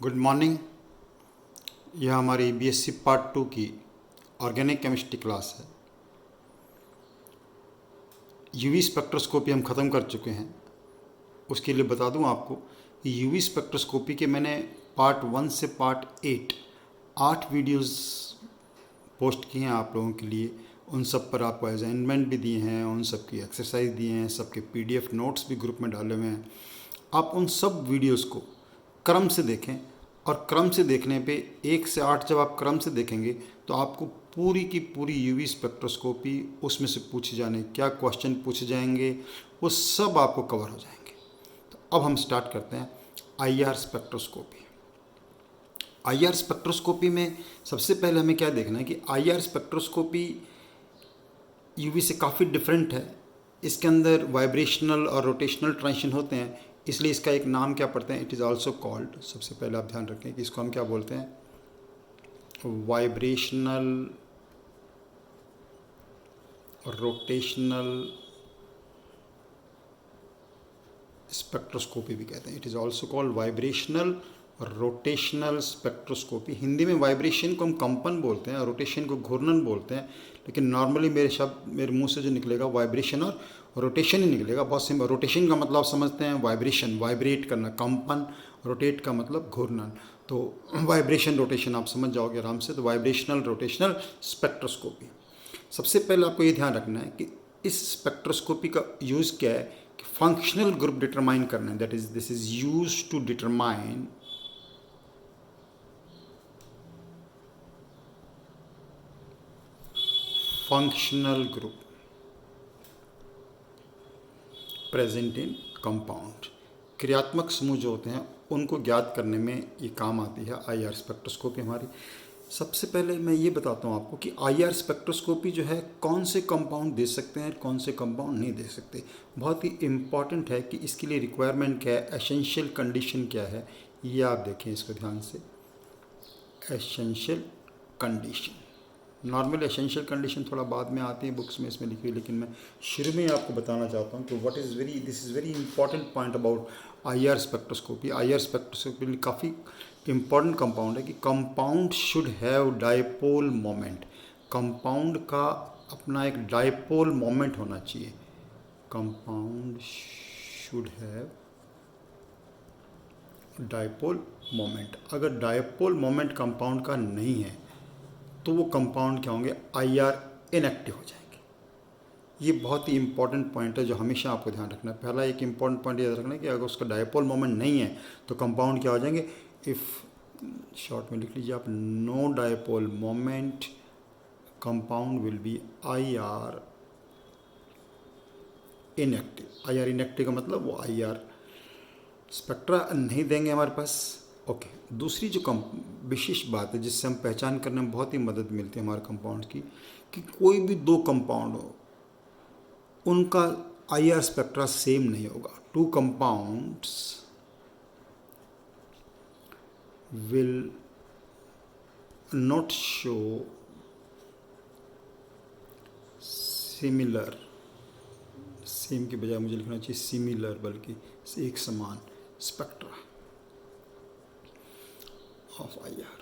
Good morning. यह हमारी BSc part 2 की ऑर्गेनिक केमिस्ट्री क्लास है। यूवी स्पेक्ट्रोस्कोपी हम ख़त्म कर चुके हैं। उसके लिए बता दूं आपको कि यूवी स्पेक्ट्रोस्कोपी के मैंने पार्ट 1 से पार्ट 8 वीडियोस पोस्ट किए हैं आप लोगों के लिए। उन सब पर आपको असाइनमेंट भी दिए हैं, उन सब की एक्सरसाइज दिए हैं, सबके पीडीएफ नोट्स भी ग्रुप में डाले हुए हैं। आप उन सब वीडियोस को क्रम से देखें और क्रम से देखने पे 1 से 8 जब आप क्रम से देखेंगे तो आपको पूरी की पूरी यूवी स्पेक्ट्रोस्कोपी, उसमें से पूछे जाने क्या क्वेश्चन पूछे जाएंगे वो सब आपको कवर हो जाएंगे। तो अब हम स्टार्ट करते हैं आईआर स्पेक्ट्रोस्कोपी। आईआर स्पेक्ट्रोस्कोपी में सबसे पहले हमें क्या देखना है कि आईआर स्पेक्ट्रोस्कोपी यूवी से काफ़ी डिफरेंट है। इसके अंदर वाइब्रेशनल और रोटेशनल ट्रांजिशन होते हैं, इसलिए इसका एक नाम क्या पढ़ते हैं, इट इज़ आल्सो कॉल्ड। सबसे पहले आप ध्यान रखें कि इसको हम क्या बोलते हैं, वाइब्रेशनल रोटेशनल स्पेक्ट्रोस्कोपी भी कहते हैं। It is also called vibrational rotational spectroscopy. Hindi में वाइब्रेशन को हम कंपन बोलते हैं और रोटेशन को घूर्णन बोलते हैं, लेकिन नॉर्मली मेरे मुंह से जो निकलेगा वाइब्रेशन और रोटेशन ही निकलेगा। बहुत सिंपल। रोटेशन का मतलब समझते हैं वाइब्रेशन, वाइब्रेट करना, कंपन। रोटेट का मतलब घूर्णन। तो वाइब्रेशन रोटेशन आप समझ जाओगे आराम से। तो वाइब्रेशनल रोटेशनल स्पेक्ट्रोस्कोपी। सबसे पहले आपको ये ध्यान रखना है कि इस स्पेक्ट्रोस्कोपी का यूज़ क्या है कि फंक्शनल ग्रुप डिटरमाइन करना है। That is this is use to determine functional group present in compound. क्रियात्मक समूह जो होते हैं उनको ज्ञात करने में ये काम आती है आईआर स्पेक्ट्रोस्कोपी हमारी। सबसे पहले मैं ये बताता हूँ आपको कि आईआर स्पेक्ट्रोस्कोपी जो है कौन से कंपाउंड दे सकते हैं, कौन से कंपाउंड नहीं दे सकते। बहुत ही इम्पॉर्टेंट है कि इसके लिए रिक्वायरमेंट क्या है, एसेंशियल कंडीशन क्या है, ये आप देखें इसको ध्यान से। Essential condition, normal essential condition थोड़ा बाद में आती है बुक्स में इसमें लिखी हुई, लेकिन मैं शुरू में आपको बताना चाहता हूँ कि this is very important point about IR spectroscopy. IR spectroscopy काफ़ी इंपॉर्टेंट कंपाउंड है कि compound should have dipole moment. Compound का अपना एक डायपोल मोमेंट होना चाहिए। Compound should have dipole moment. अगर डायपोल मोमेंट कंपाउंड का नहीं है तो वो कंपाउंड क्या होंगे, आईआर इनएक्टिव हो जाएंगे। ये बहुत ही इंपॉर्टेंट पॉइंट है जो हमेशा आपको ध्यान रखना है। पहला एक इंपॉर्टेंट पॉइंट याद रखना है कि अगर उसका डायपोल मोमेंट नहीं है तो कंपाउंड क्या हो जाएंगे, इफ़ शॉर्ट में लिख लीजिए आप, no dipole moment compound will be IR inactive. IR inactive का मतलब वो आईआर स्पेक्ट्रा नहीं देंगे हमारे पास। ओके। दूसरी जो विशेष बात है जिससे हम पहचान करने में बहुत ही मदद मिलती है हमारे कंपाउंड की, कि कोई भी दो कंपाउंड हो उनका आईआर स्पेक्ट्रा सेम नहीं होगा। Two compounds will not show similar, same की बजाय मुझे लिखना चाहिए सिमिलर, बल्कि एक समान स्पेक्ट्रा ऑफ आईआर।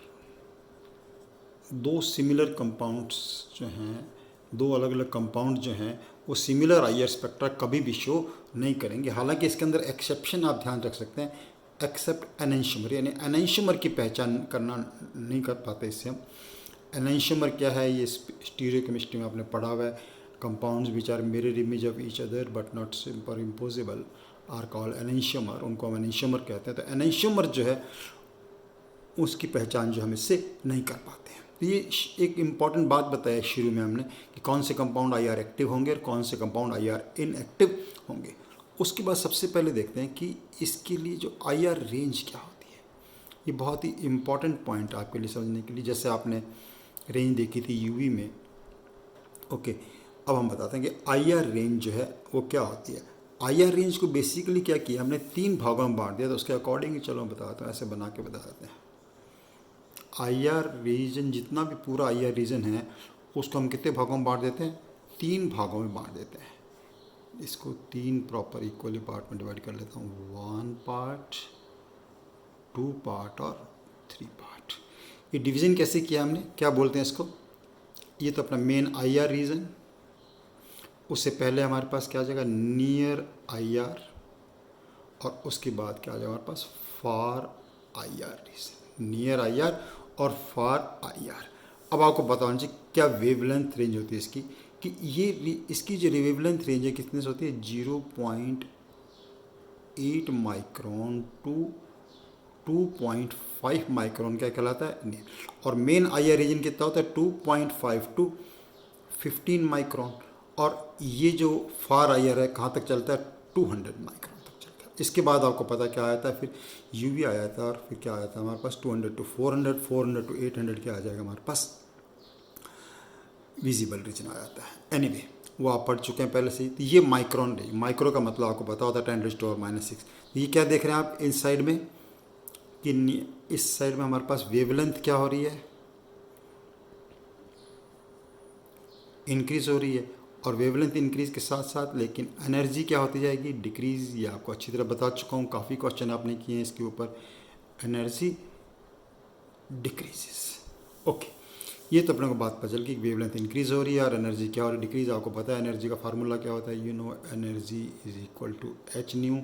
दो सिमिलर कंपाउंड्स जो हैं, दो अलग अलग कंपाउंड जो हैं वो सिमिलर आईआर स्पेक्ट्रा कभी भी शो नहीं करेंगे। हालांकि इसके अंदर एक्सेप्शन आप ध्यान रख सकते हैं, एक्सेप्ट एनेंशियमर, यानी एनेंशियमर की पहचान करना नहीं कर पाते इससे हम। एनेंशियमर क्या है, ये स्टीरियोकेमिस्ट्री में आपने पढ़ा हुआ है। Compounds which are mirror image of each other but not superimposable are called enantiomer. उनको हम एनेंशियमर कहते हैं। तो एनेंशियमर जो है उसकी पहचान जो हम इससे नहीं कर पाते हैं। तो ये एक इम्पॉर्टेंट बात बताया शुरू में हमने कि कौन से कंपाउंड आईआर एक्टिव होंगे और कौन से कंपाउंड आईआर इनएक्टिव होंगे। उसके बाद सबसे पहले देखते हैं कि इसके लिए जो आईआर रेंज क्या होती है। ये बहुत ही इम्पॉर्टेंट पॉइंट आपके लिए समझने के लिए। जैसे आपने रेंज देखी थी यूवी में। ओके। अब हम बताते हैं कि आईआर रेंज जो है वो क्या होती है। आईआर रेंज को बेसिकली क्या किया हमने, 3 भागों में बांट दिया। तो उसके अकॉर्डिंग चलो मैं बताता हूँ, ऐसे बना के बता देते हैं। आईआर रीजन, जितना भी पूरा आईआर रीजन है उसको हम कितने भागों में बांट देते हैं, 3 भागों में बांट देते हैं। इसको 3 प्रॉपर इक्वली पार्ट में डिवाइड कर लेता हूँ। 1 पार्ट, 2 पार्ट और 3 पार्ट। ये डिवीज़न कैसे किया हमने, क्या बोलते हैं इसको, ये तो अपना मेन आई आर रीजन, उससे पहले हमारे पास क्या आ जाएगा नियर आई आर, और उसके बाद क्या आ जाएगा हमारे पास far I R region, near I R और फार आई आर। अब आपको बताओ जी क्या वेवलेंथ रेंज होती है इसकी, कि ये इसकी जो वेवलेंथ रेंज है कितने से होती है 0.8 माइक्रोन टू 2.5 माइक्रोन क्या कहलाता है नहीं। और मेन आई आर रीजन कितना होता है 2.5 टू 15 माइक्रोन, और ये जो फार आई आर है कहाँ तक चलता है 200 माइक्रोन तक चलता है। इसके बाद आपको पता क्या आया था, फिर यू वी आया था, और फिर क्या आया था हमारे पास 200 टू 400, 400 टू 800 क्या आ जाएगा हमारे पास विजिबल रीजन आ जाता है। एनीवे वो आप पढ़ चुके हैं पहले से ही। तो ये माइक्रोन रेंज, माइक्रो का मतलब आपको पता होता है 10⁻⁻⁶। ये क्या देख रहे हैं आप इस साइड में, कि इस साइड में हमारे पास वेवलेंथ क्या हो रही है, इंक्रीज हो रही है, और वेवलेंथ इंक्रीज के साथ साथ लेकिन एनर्जी क्या होती जाएगी डिक्रीज। ये आपको अच्छी तरह बता चुका हूँ, काफ़ी क्वेश्चन आपने किए हैं इसके ऊपर, एनर्जी डिक्रीजेस। ओके, ये तो अपने को बात पता चल गई, वेवलेंथ इंक्रीज हो रही है और एनर्जी क्या हो रही है डिक्रीज। आपको पता है एनर्जी का फार्मूला क्या होता है, you know energy is equal to H nu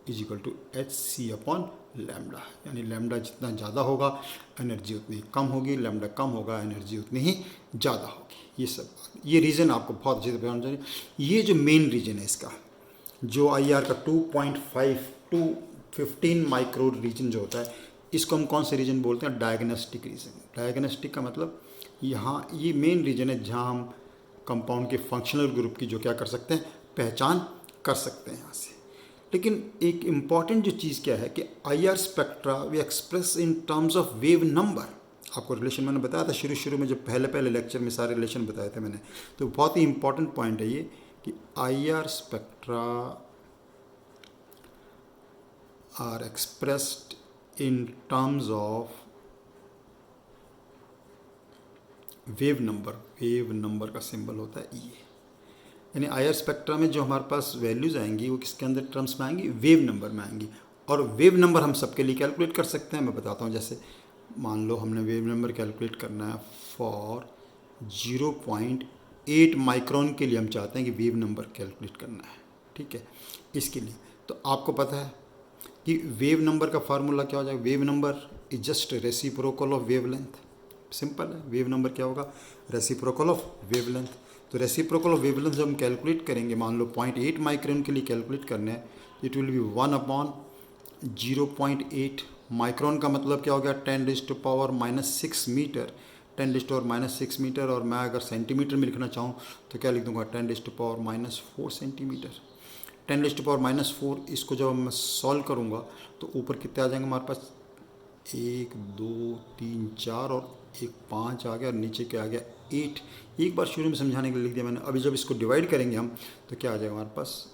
is equal to H C upon lambda, यानी लैम्डा जितना ज़्यादा होगा एनर्जी उतनी कम होगी, लैम्डा कम होगा एनर्जी उतनी ही ज़्यादा होगी। ये सब ये रीज़न आपको बहुत अच्छे से पता चाहिए। ये जो मेन रीजन है इसका, जो आई आर का 2.5 टू 15 माइक्रो रीजन जो होता है, इसको हम कौन से रीजन बोलते हैं डायग्नोस्टिक रीजन। डायग्नोस्टिक का मतलब यहाँ ये मेन रीजन है जहाँ हम कंपाउंड के फंक्शनल ग्रुप की जो क्या कर सकते हैं पहचान कर सकते हैं यहाँ से। लेकिन एक इम्पॉर्टेंट जो चीज़ क्या है कि I R spectra we express in terms of wave number. आपको रिलेशन मैंने बताया था शुरू में, जो पहले लेक्चर में सारे रिलेशन बताए थे मैंने, तो बहुत ही इंपॉर्टेंट पॉइंट है ये कि I R spectra are expressed in terms of wave number. Wave number का सिंबल होता है ये, यानी आई आर स्पेक्ट्रा में जो हमारे पास वैल्यूज़ आएंगी वो किसके अंदर टर्म्स में आएंगी, वेव नंबर में आएंगी। और वेव नंबर हम सबके लिए कैलकुलेट कर सकते हैं, मैं बताता हूँ। जैसे मान लो हमने वेव नंबर कैलकुलेट करना है फॉर 0.8 माइक्रोन के लिए, हम चाहते हैं कि वेव नंबर कैलकुलेट करना है, ठीक है। इसके लिए तो आपको पता है कि वेव नंबर का फार्मूला क्या हो जाएगा, wave number is just reciprocal of wavelength. Simple है, वेव नंबर क्या होगा रेसिप्रोकल ऑफ वेवलेंथ। तो रेसिप्रोकल ऑफ वेवलेंथ जब हम कैलकुलेट करेंगे, मान लो 0.8 माइक्रोन के लिए कैलकुलेट करना है, इट विल बी 1/0.8 माइक्रोन का मतलब क्या हो गया 10⁻⁻6 मीटर, 10⁻⁻6 मीटर। और मैं अगर सेंटीमीटर में लिखना चाहूँ तो क्या लिख दूँगा 10⁻⁻4 सेंटीमीटर। 10⁻⁻4 इसको जब मैं सॉल्व करूँगा तो ऊपर कितने आ जाएंगे हमारे पास 1 2 3 4 और एक 5 आ गया, और नीचे क्या आ गया 8। एक बार शुरू में समझाने के लिए लिख दिया मैंने। अभी जब इसको डिवाइड करेंगे हम तो क्या आ जाएगा हमारे पास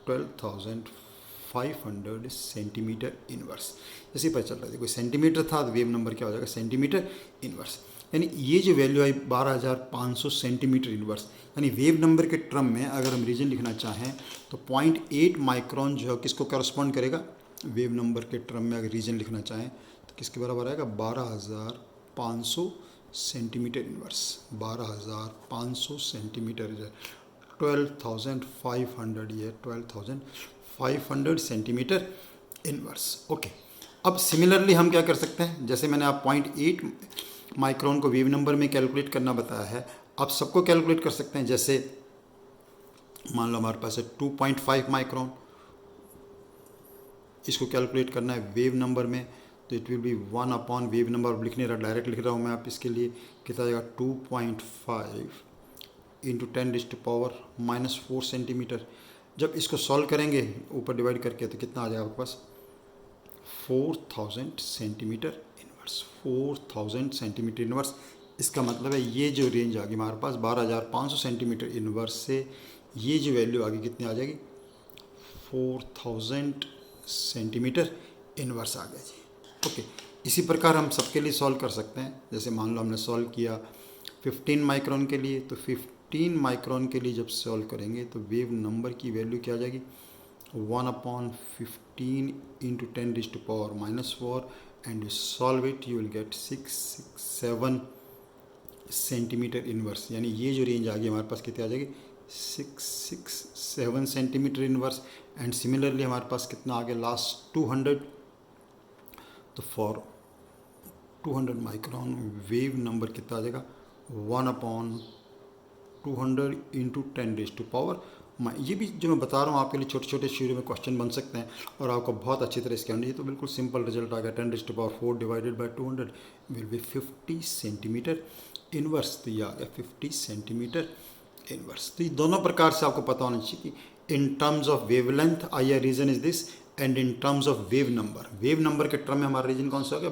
12,500 सेंटीमीटर इनवर्स। जैसे पता चल रहा है, कोई सेंटीमीटर था तो वेव नंबर क्या हो जाएगा सेंटीमीटर इनवर्स। यानी ये जो वैल्यू आई 12,500 सेंटीमीटर इनवर्स, यानी वेव नंबर के टर्म में अगर हम रीजन लिखना चाहें तो 0.8 माइक्रोन जो है किसको करस्पॉन्ड करेगा, वेव नंबर के टर्म में अगर रीजन लिखना चाहें तो किसके बराबर आएगा 12,500 सेंटीमीटर इनवर्स। 12,500 सेंटीमीटर 12,500, ये 12,500 सेंटीमीटर इनवर्स। ओके, अब सिमिलरली हम क्या कर सकते हैं, जैसे मैंने आप 0.8 माइक्रोन को वेव नंबर में कैलकुलेट करना बताया है, आप सबको कैलकुलेट कर सकते हैं। जैसे मान लो हमारे पास है 2.5 माइक्रोन, इसको कैलकुलेट करना है वेव नंबर में, तो it will be 1 wave number लिखने रहा, डायरेक्ट लिख रहा हूँ मैं आप इसके लिए, कितना जाएगा 2.5 इंटू 10⁻⁻4 सेंटीमीटर। जब इसको सॉल्व करेंगे ऊपर डिवाइड करके तो कितना आ जाएगा आपके पास 4,000 सेंटीमीटर इनवर्स। 4,000 सेंटीमीटर इनवर्स, इसका मतलब है ये जो रेंज आ गई हमारे पास 12,500 सेंटीमीटर इनवर्स से ये जो वैल्यू आ गई कितनी आ जाएगी 4,000 सेंटीमीटर इनवर्स आ गया जी। ओके, इसी प्रकार हम सबके लिए सॉल्व कर सकते हैं। जैसे मान लो हमने सॉल्व किया 15 माइक्रोन के लिए, तो 15 माइक्रोन के लिए जब सॉल्व करेंगे तो वेव नंबर की वैल्यू क्या आ जाएगी 1/15 into 10⁻⁻4 and you solve it, you will get 667 centimetre inverse, यानी ये जो रेंज आ गई हमारे पास कितनी आ जाएगी 667 सेंटीमीटर इनवर्स। एंड सिमिलरली हमारे पास कितना आ गया लास्ट 200, तो फॉर 200 माइक्रोन वेव नंबर कितना आ जाएगा 1/200 इंटू 10⁻⁴। ये भी जो मैं बता रहा हूँ आपके लिए छोटे छोटे शुरू में क्वेश्चन बन सकते हैं और आपको बहुत अच्छी तरह इसके आने, ये तो बिल्कुल सिंपल रिजल्ट आ गया 10⁻⁴ divided by 200 will be 50 centimetre inverse. तो ये आ गया 50 सेंटीमीटर इनवर्स। तो ये दोनों प्रकार से आपको पता होना चाहिए कि in terms of wavelength I R region is this, and in terms of wave number के टर्म में हमारा रीजन कौन सा हो गया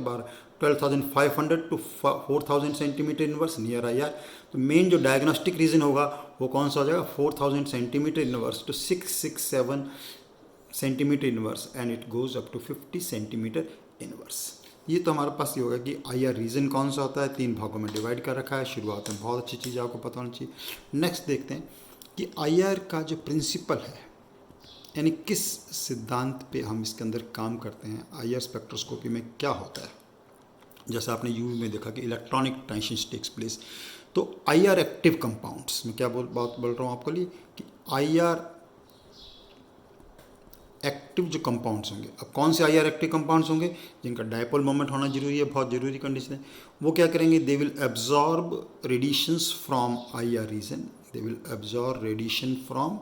12,500 to 4,000 centimetre inverse near I R. तो मेन जो डायग्नोस्टिक रीजन होगा वो कौन सा हो जाएगा 4,000 centimetre inverse to 667 centimetre inverse, and it goes up to 50 centimetre inverse. ये तो हमारे पास ये होगा कि आई आर रीजन कौन सा होता है, 3 भागों में डिवाइड कर रखा है। शुरुआत में बहुत अच्छी चीज़ आपको पता होनी चाहिए। नेक्स्ट देखते हैं कि आई आर का जो प्रिंसिपल है, यानी किस सिद्धांत पे हम इसके अंदर काम करते हैं, आई आर स्पेक्ट्रोस्कोपी में क्या होता है। जैसा आपने यूवी में देखा कि इलेक्ट्रॉनिक ट्रांजिशन टेक्स प्लेस, तो आई आर एक्टिव कंपाउंड्स में क्या बात बोल रहा हूँ आपके लिए कि आई आर एक्टिव जो कंपाउंड्स होंगे। अब कौन से आई आर एक्टिव कंपाउंड्स होंगे जिनका डायपोल मोमेंट होना जरूरी है, बहुत जरूरी कंडीशन है। वो क्या करेंगे, they will absorb radiations from I R region, they will absorb radiation from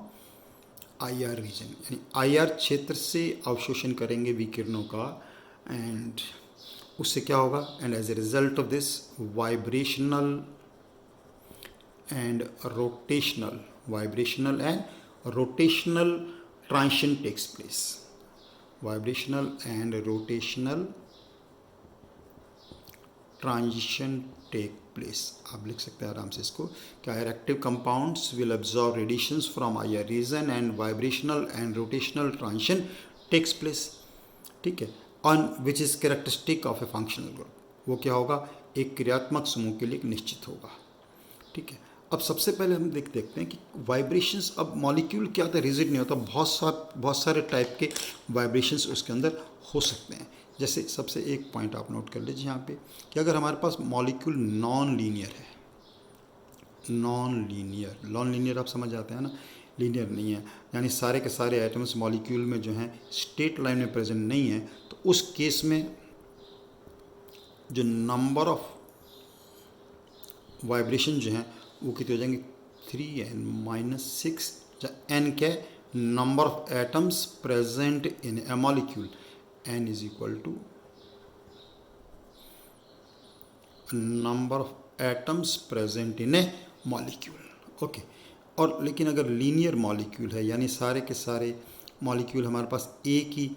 I R region, यानी आई आर क्षेत्र से अवशोषण करेंगे विकिरणों का। एंड उससे क्या होगा, and as a result of this vibrational and rotational transition takes place, vibrational and rotational transition take place. आप लिख सकते हैं आराम से इसको कि I R active compounds will absorb radiations from I R region and vibrational and rotational transition takes place, ठीक है, on which is characteristic of a functional group. वो क्या होगा, एक क्रियात्मक समूह के लिए निश्चित होगा, ठीक है। अब सबसे पहले हम देखते हैं कि वाइब्रेशंस, अब मॉलिक्यूल क्या होता है, रिजिड नहीं होता, बहुत सारे टाइप के वाइब्रेशंस उसके अंदर हो सकते हैं। जैसे सबसे एक पॉइंट आप नोट कर लीजिए यहाँ पे कि अगर हमारे पास मॉलिक्यूल नॉन लीनियर है, नॉन लीनियर आप समझ जाते हैं ना, लीनियर नहीं है, यानी सारे के सारे एटम्स मॉलिक्यूल में जो हैं स्ट्रेट लाइन में प्रेजेंट नहीं है, तो उस केस में जो नंबर ऑफ वाइब्रेशन जो हैं वो कितने हो जाएंगे 3n-6, जहाँ n क्या है, number of atoms present in a molecule, n is equal to number of atoms present in a molecule, okay. और लेकिन अगर लीनियर मॉलिक्यूल है, यानी सारे के सारे मॉलिक्यूल हमारे पास एक ही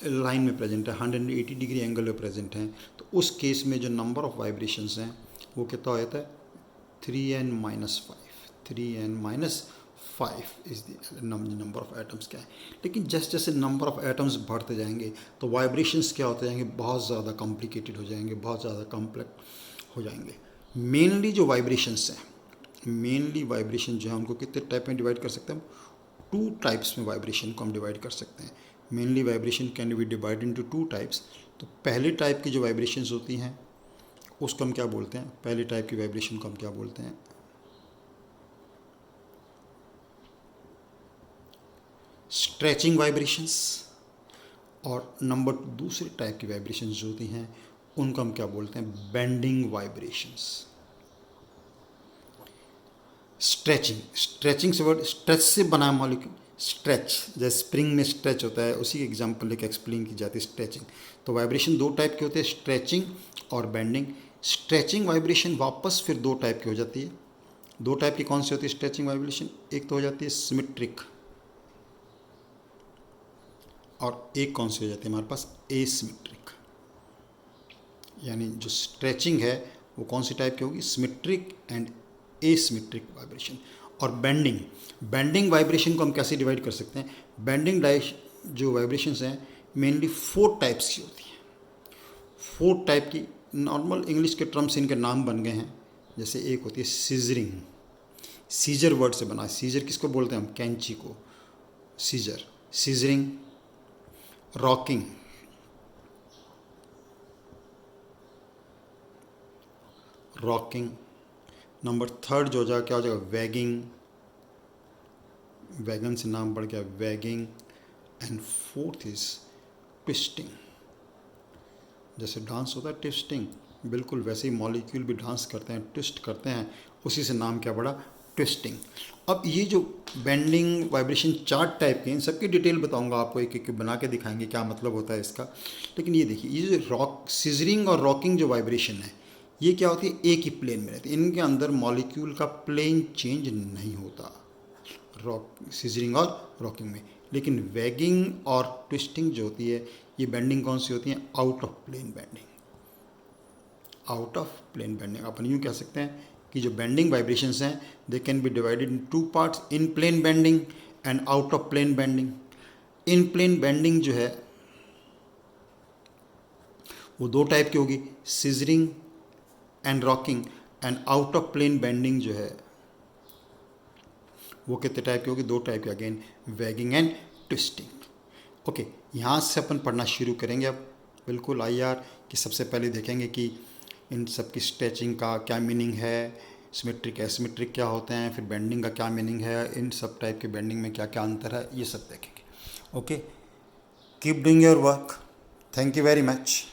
लाइन में प्रेजेंट है, 180 डिग्री एंगल में प्रेजेंट हैं, तो उस केस में जो नंबर ऑफ वाइब्रेशंस हैं वो कितना हो जाता है 3n-5, 3n-5 is the number of atoms क्या है। लेकिन जैसे जैसे नंबर ऑफ एटम्स बढ़ते जाएंगे तो वाइब्रेशंस क्या होते जाएंगे, बहुत ज़्यादा कॉम्प्लिकेटेड हो जाएंगे, बहुत ज़्यादा कॉम्प्लेक्स हो जाएंगे। मेनली जो वाइब्रेशंस हैं, मेनली वाइब्रेशन जो है उनको कितने टाइप में डिवाइड कर सकते हैं, 2 टाइप्स में वाइब्रेशन को हम डिवाइड कर सकते हैं। Mainly vibration can be divide into 2 types. तो पहले टाइप की जो वाइब्रेशंस होती हैं उसको हम क्या बोलते हैं, पहले टाइप की वाइब्रेशन को हम क्या बोलते हैं, स्ट्रेचिंग वाइब्रेशंस। और नंबर 2 दूसरे टाइप की वाइब्रेशंस जो होती हैं उनको हम क्या बोलते हैं, बेंडिंग वाइब्रेशंस। स्ट्रेचिंग से वर्ड स्ट्रेच से बना मॉलिक्यूल, स्ट्रेच जैसे स्प्रिंग में स्ट्रेच होता है, उसी एग्जांपल लेकर एक्सप्लेन की जाती है स्ट्रेचिंग। तो वाइब्रेशन 2 टाइप के होते हैं, स्ट्रेचिंग और बेंडिंग। स्ट्रेचिंग वाइब्रेशन वापस फिर 2 टाइप की हो जाती है। 2 टाइप की कौन सी होती है स्ट्रेचिंग वाइब्रेशन, एक तो हो जाती है सिमेट्रिक और एक कौन सी हो जाती है हमारे पास एसिमेट्रिक। यानी जो स्ट्रेचिंग है वो कौन सी टाइप की होगी, सिमेट्रिक एंड एसिमेट्रिक वाइब्रेशन। और बेंडिंग वाइब्रेशन को हम कैसे डिवाइड कर सकते हैं, बेंडिंग जो वाइब्रेशंस हैं मेनली 4 टाइप्स की होती हैं। 4 टाइप की नॉर्मल इंग्लिश के टर्म्स इनके नाम बन गए हैं। जैसे एक होती है सीजरिंग, सीजर वर्ड से बना है, सीजर किसको बोलते हैं हम, कैंची को, scissoring, rocking, rocking. Number third जो हो जाएगा क्या हो जाएगा, वैगिंग, वैगन से नाम बढ़ गया waging. And fourth is twisting. जैसे डांस होता है ट्विस्टिंग, बिल्कुल वैसे ही मॉलिक्यूल भी डांस करते हैं, ट्विस्ट करते हैं, उसी से नाम क्या पड़ा, ट्विस्टिंग। अब ये जो बेंडिंग वाइब्रेशन चार्ट टाइप के, इन सबकी डिटेल बताऊंगा आपको, एक एक बना के दिखाएंगे क्या मतलब होता है इसका। लेकिन ये देखिए, ये जो रॉक सिजरिंग और रॉकिंग जो वाइब्रेशन है, ये क्या होती है, एक ही प्लेन में रहती है, इनके अंदर मॉलिक्यूल का प्लेन चेंज नहीं होता, रॉक सिजरिंग और रॉकिंग में। लेकिन वैगिंग और ट्विस्टिंग जो होती है, ये बेंडिंग कौन सी होती है, out of plane bending. Out of plane bending अपन यूँ कह सकते हैं कि जो बेंडिंग वाइब्रेशंस हैं, they can be divided in two parts, in plane bending and out of plane bending. In plane bending जो है वो दो टाइप की होगी, scissoring and rocking. And out of plane bending जो है वो कितने टाइप की होगी, दो टाइप की, again waging and twisting. Okay, यहाँ से अपन पढ़ना शुरू करेंगे अब। बिल्कुल आइए यार, कि सबसे पहले देखेंगे कि इन सब की स्ट्रेचिंग का क्या मीनिंग है, सिमेट्रिक एसिमेट्रिक क्या होते हैं, फिर बेंडिंग का क्या मीनिंग है, इन सब टाइप के बेंडिंग में क्या क्या अंतर है, ये सब देखेंगे। Okay, keep doing your work. Thank you very much.